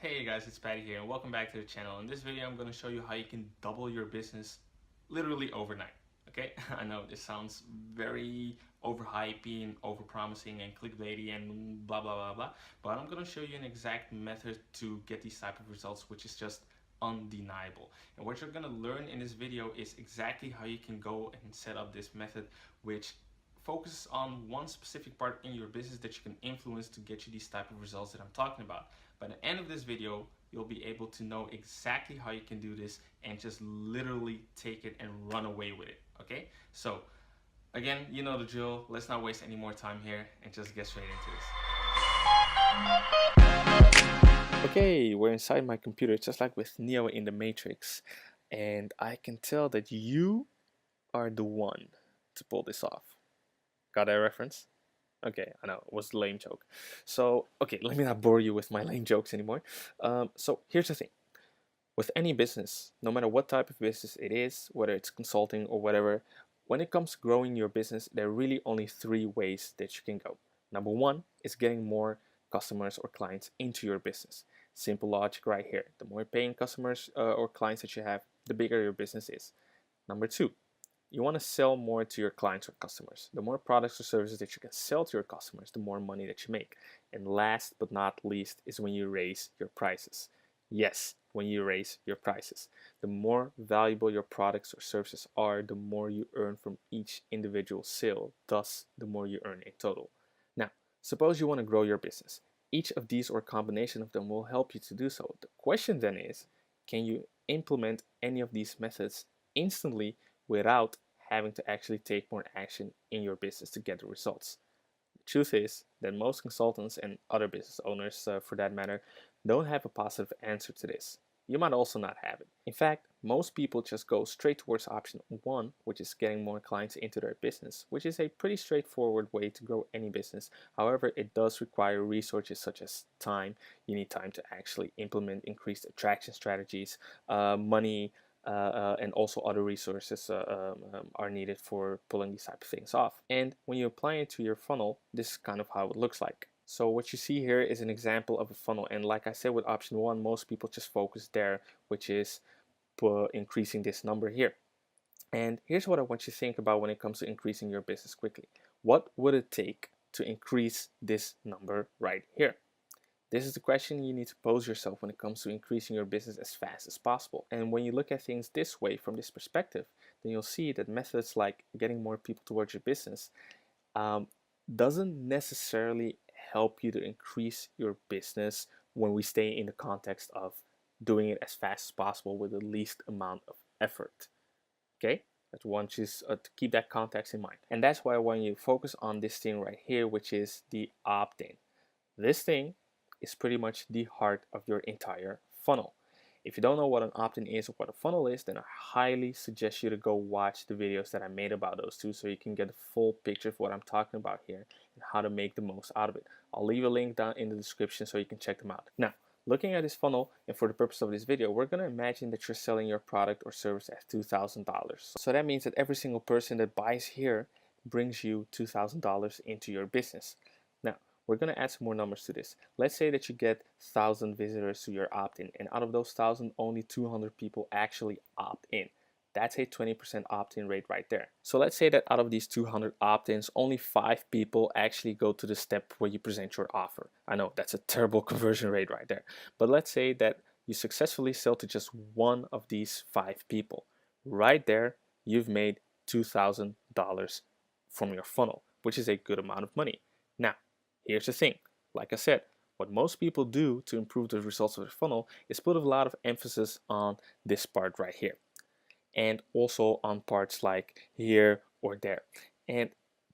Hey guys, it's Patty here and welcome back to the channel. In this video I'm going to show you how you can double your business literally overnight. Okay, I know this sounds very overhypey and overpromising and clickbaity and blah blah blah blah, but I'm going to show you an exact method to get these type of results, which is just undeniable. And what you're going to learn in this video is exactly how you can go and set up this method, which focuses on one specific part in your business that you can influence to get you these type of results that I'm talking about. By the end of this video, you'll be able to know exactly how you can do this and just literally take it and run away with it. Okay, so again, you know the drill. Let's not waste any more time here and just get straight into this. Okay, we're inside my computer just like with Neo in the Matrix, and I can tell that you are the one to pull this off. Got that reference? Okay, I know, it was a lame joke. So, okay, let me not bore you with my lame jokes anymore. So here's the thing. With any business, no matter what type of business it is, whether it's consulting or whatever, when it comes to growing your business, there are really only three ways that you can go. Number one is getting more customers or clients into your business. Simple logic right here. The more paying customers or clients that you have, the bigger your business is. Number two, you want to sell more to your clients or customers. The more products or services that you can sell to your customers, the more money that you make. And last but not least is when you raise your prices. Yes, when you raise your prices. The more valuable your products or services are, the more you earn from each individual sale. Thus, the more you earn in total. Now, suppose you want to grow your business. Each of these or a combination of them will help you to do so. The question then is, can you implement any of these methods instantly without having to actually take more action in your business to get the results? The truth is that most consultants and other business owners, for that matter, don't have a positive answer to this. You might also not have it. In fact, most people just go straight towards option one, which is getting more clients into their business, which is a pretty straightforward way to grow any business. However, it does require resources such as time. You need time to actually implement increased attraction strategies, money, and also other resources are needed for pulling these type of things off. And when you apply it to your funnel, this is kind of how it looks like. So what you see here is an example of a funnel, and like I said with option one, most people just focus there, which is increasing this number here. And here's what I want you to think about when it comes to increasing your business quickly. What would it take to increase this number right here? This is the question you need to pose yourself when it comes to increasing your business as fast as possible. And when you look at things this way, from this perspective, then you'll see that methods like getting more people towards your business doesn't necessarily help you to increase your business when we stay in the context of doing it as fast as possible with the least amount of effort. Okay? I want you to keep that context in mind. And that's why I want you to focus on this thing right here, which is the opt-in. This thing is pretty much the heart of your entire funnel. If you don't know what an opt-in is or what a funnel is, then I highly suggest you to go watch the videos that I made about those two so you can get a full picture of what I'm talking about here and how to make the most out of it. I'll leave a link down in the description so you can check them out. Now, looking at this funnel, and for the purpose of this video, we're going to imagine that you're selling your product or service at $2,000. So that means that every single person that buys here brings you $2,000 into your business. Now, we're going to add some more numbers to this. Let's say that you get 1,000 visitors to your opt-in, and out of those 1,000, only 200 people actually opt in. That's a 20% opt-in rate right there. So let's say that out of these 200 opt-ins, only 5 people actually go to the step where you present your offer. I know that's a terrible conversion rate right there. But let's say that you successfully sell to just one of these 5 people. Right there, you've made $2,000 from your funnel, which is a good amount of money. Now, here's the thing. Like I said, what most people do to improve the results of their funnel is put a lot of emphasis on this part right here, and also on parts like here or there. And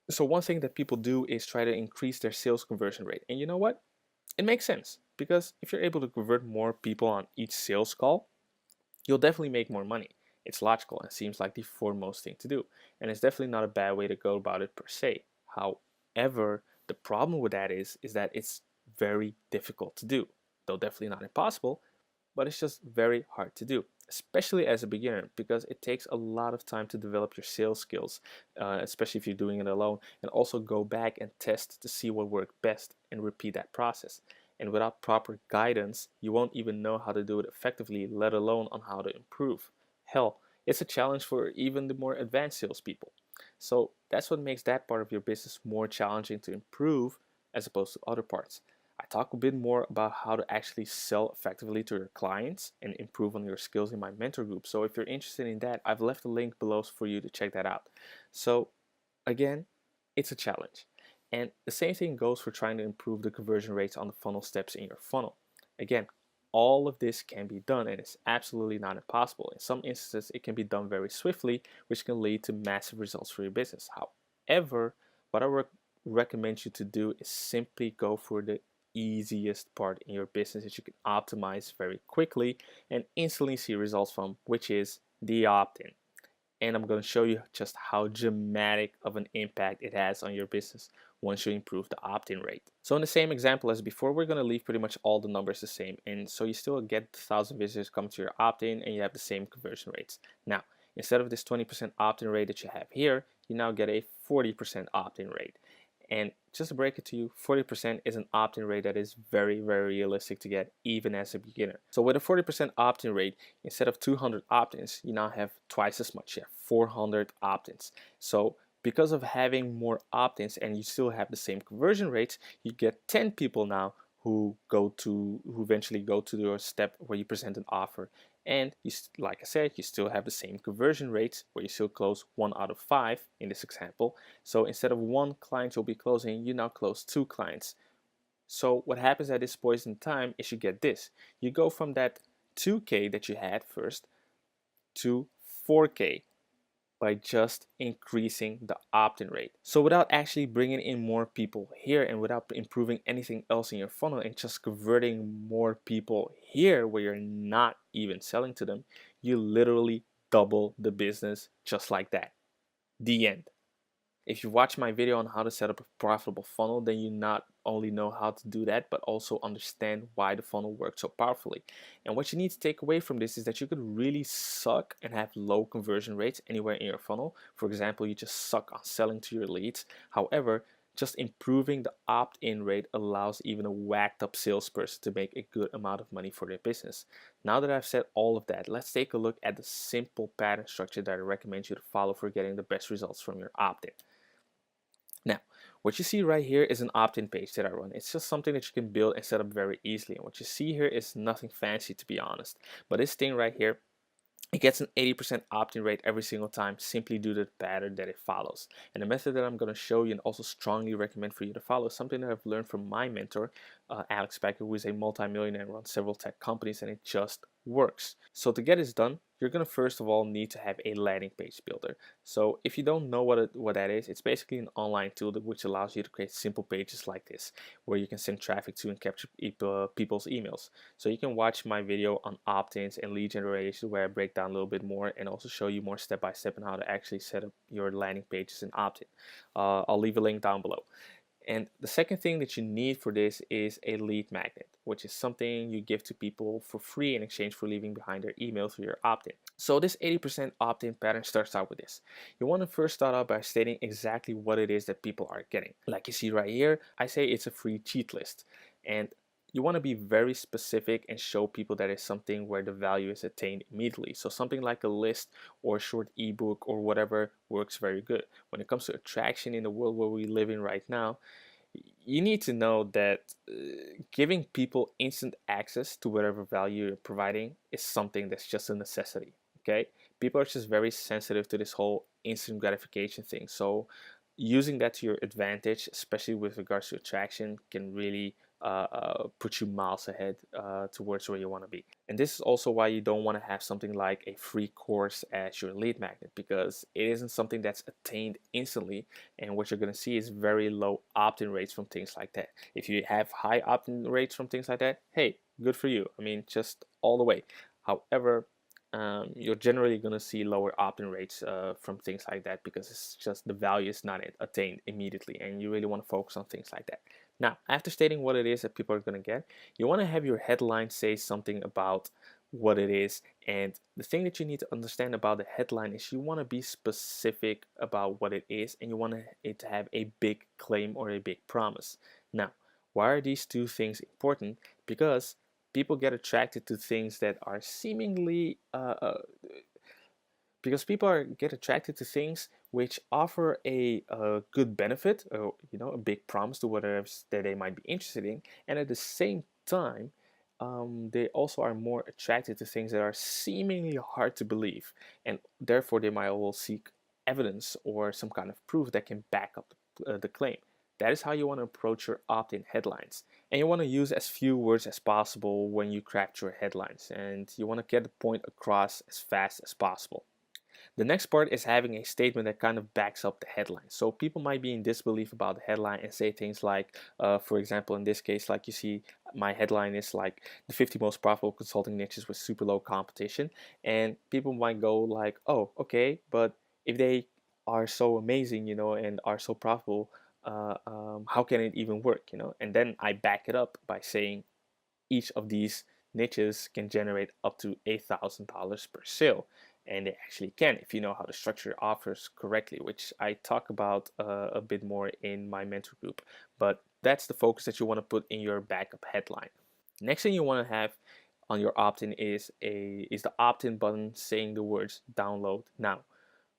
so one thing that people do is try to increase their sales conversion rate. And you know what? It makes sense, because if you're able to convert more people on each sales call, you'll definitely make more money. It's logical and seems like the foremost thing to do. And it's definitely not a bad way to go about it per se. However, the problem with that is that it's very difficult to do. Though definitely not impossible, but it's just very hard to do, especially as a beginner, because it takes a lot of time to develop your sales skills, especially if you're doing it alone, and also go back and test to see what worked best and repeat that process. And without proper guidance, you won't even know how to do it effectively, let alone on how to improve. Hell, it's a challenge for even the more advanced salespeople. So that's what makes that part of your business more challenging to improve as opposed to other parts. I talk a bit more about how to actually sell effectively to your clients and improve on your skills in my mentor group. So if you're interested in that, I've left a link below for you to check that out. So again, it's a challenge. And the same thing goes for trying to improve the conversion rates on the funnel steps in your funnel. Again, all of this can be done and it's absolutely not impossible. In some instances, it can be done very swiftly, which can lead to massive results for your business. However, what I recommend you to do is simply go for the easiest part in your business that you can optimize very quickly and instantly see results from, which is the opt-in. And I'm going to show you just how dramatic of an impact it has on your business once you improve the opt-in rate. So in the same example as before, we're going to leave pretty much all the numbers the same, and so you still get 1,000 visitors come to your opt-in and you have the same conversion rates. Now, instead of this 20% opt-in rate that you have here, you now get a 40% opt-in rate. And just to break it to you, 40% is an opt-in rate that is very, very realistic to get even as a beginner. So with a 40% opt-in rate, instead of 200 opt-ins, you now have twice as much. You have 400 opt-ins. So because of having more opt-ins and you still have the same conversion rates, you get 10 people now who eventually go to your step where you present an offer. And you, like I said, you still have the same conversion rates where you still close 1 out of 5 in this example. So instead of 1 client you'll be closing, you now close 2 clients. So what happens at this point in time is you get this. You go from that 2K that you had first to 4K by just increasing the opt-in rate. So without actually bringing in more people here and without improving anything else in your funnel and just converting more people here where you're not even selling to them, you literally double the business just like that. The end. If you watch my video on how to set up a profitable funnel, then you not only know how to do that, but also understand why the funnel works so powerfully. And what you need to take away from this is that you could really suck and have low conversion rates anywhere in your funnel. For example, you just suck on selling to your leads. However, just improving the opt-in rate allows even a whacked up salesperson to make a good amount of money for their business. Now that I've said all of that, let's take a look at the simple pattern structure that I recommend you to follow for getting the best results from your opt-in. Now, what you see right here is an opt-in page that I run. It's just something that you can build and set up very easily. And what you see here is nothing fancy, to be honest. But this thing right here, it gets an 80% opt-in rate every single time simply due to the pattern that it follows. And the method that I'm going to show you and also strongly recommend for you to follow is something that I've learned from my mentor, Alex Becker, who is a multimillionaire and runs several tech companies, and it just works. So to get this done, you're going to first of all need to have a landing page builder. So if you don't know what that is, it's basically an online tool which allows you to create simple pages like this, where you can send traffic to and capture people's emails. So you can watch my video on opt-ins and lead generation where I break down a little bit more and also show you more step by step on how to actually set up your landing pages and opt-in. I'll leave a link down below. And the second thing that you need for this is a lead magnet, which is something you give to people for free in exchange for leaving behind their email through your opt-in. So this 80% opt-in pattern starts out with this. You want to first start out by stating exactly what it is that people are getting. Like you see right here, I say it's a free cheat list. And you want to be very specific and show people that it's something where the value is attained immediately. So something like a list or a short ebook or whatever works very good. When it comes to attraction in the world where we live in right now, you need to know that giving people instant access to whatever value you're providing is something that's just a necessity. Okay, people are just very sensitive to this whole instant gratification thing. So using that to your advantage, especially with regards to attraction, can really put you miles ahead towards where you want to be. And this is also why you don't want to have something like a free course as your lead magnet, because it isn't something that's attained instantly. And what you're going to see is very low opt-in rates from things like that. If you have high opt-in rates from things like that, hey, good for you. I mean, just all the way. However, you're generally going to see lower opt-in rates from things like that because it's just the value is not attained immediately, and you really want to focus on things like that. Now, after stating what it is that people are going to get, you want to have your headline say something about what it is. And the thing that you need to understand about the headline is you want to be specific about what it is, and you want it to have a big claim or a big promise. Now, Why are these two things important? Because people get attracted to things that are seemingly because people get attracted to things which offer a good benefit, or a big promise to whatever that they might be interested in, and at the same time, they also are more attracted to things that are seemingly hard to believe, and therefore they might well seek evidence or some kind of proof that can back up the claim. That is how you want to approach your opt-in headlines. And you want to use as few words as possible when you craft your headlines, and you want to get the point across as fast as possible. The next part is having a statement that kind of backs up the headline. So people might be in disbelief about the headline and say things like, for example, in this case, like you see, my headline is like the 50 most profitable consulting niches with super low competition. And people might go like, oh, okay, but if they are so amazing, and are so profitable, how can it even work, And then I back it up by saying each of these niches can generate up to $8,000 per sale. And they actually can if you know how to structure offers correctly, which I talk about a bit more in my mentor group. But that's the focus that you want to put in your backup headline. Next thing you want to have on your opt-in is the opt-in button saying the words download now.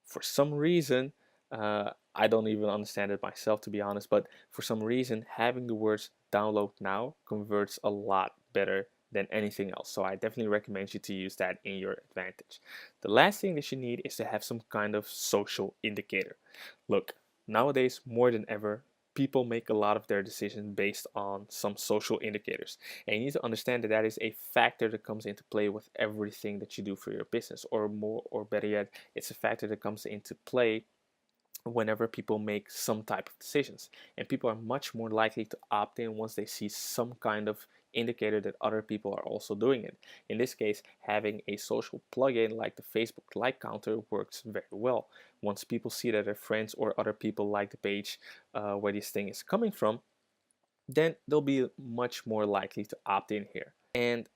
For some reason, I don't even understand it myself, to be honest, but for some reason, having the words download now converts a lot better than anything else. So I definitely recommend you to use that in your advantage. The last thing that you need is to have some kind of social indicator. Look, nowadays, more than ever, people make a lot of their decisions based on some social indicators. And you need to understand that that is a factor that comes into play with everything that you do for your business, or more, or better yet, it's a factor that comes into play whenever people make some type of decisions. And people are much more likely to opt in once they see some kind of indicator that other people are also doing it. In this case, having a social plugin like the Facebook like counter works very well. Once people see that their friends or other people like the page where this thing is coming from, then they'll be much more likely to opt in here. And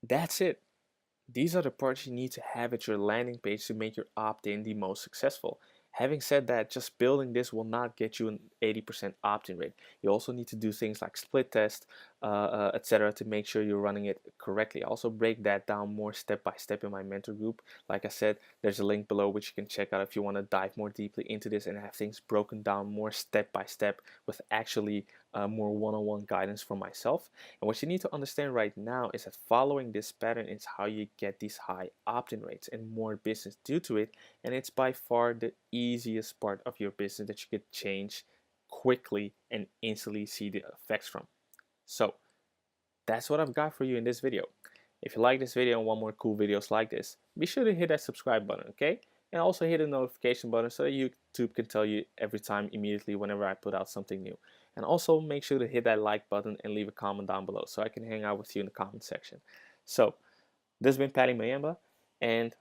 that's it. These are the parts you need to have at your landing page to make your opt-in the most successful. Having said that, just building this will not get you an 80% opt-in rate. You also need to do things like split test, etc. to make sure you're running it correctly. I also break that down more step by step in my mentor group. Like I said, there's a link below which you can check out if you want to dive more deeply into this and have things broken down more step by step with actually more one-on-one guidance from myself. And what you need to understand right now is that following this pattern is how you get these high opt-in rates and more business due to it. And it's by far the easiest part of your business that you could change quickly and instantly see the effects from. So that's what I've got for you in this video. If you like this video and want more cool videos like this, be sure to hit that subscribe button, okay? And also hit the notification button so that YouTube can tell you every time immediately whenever I put out something new. And also make sure to hit that like button and leave a comment down below so I can hang out with you in the comment section. So, this has been Patty Mayamba, and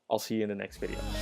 I'll see you in the next video.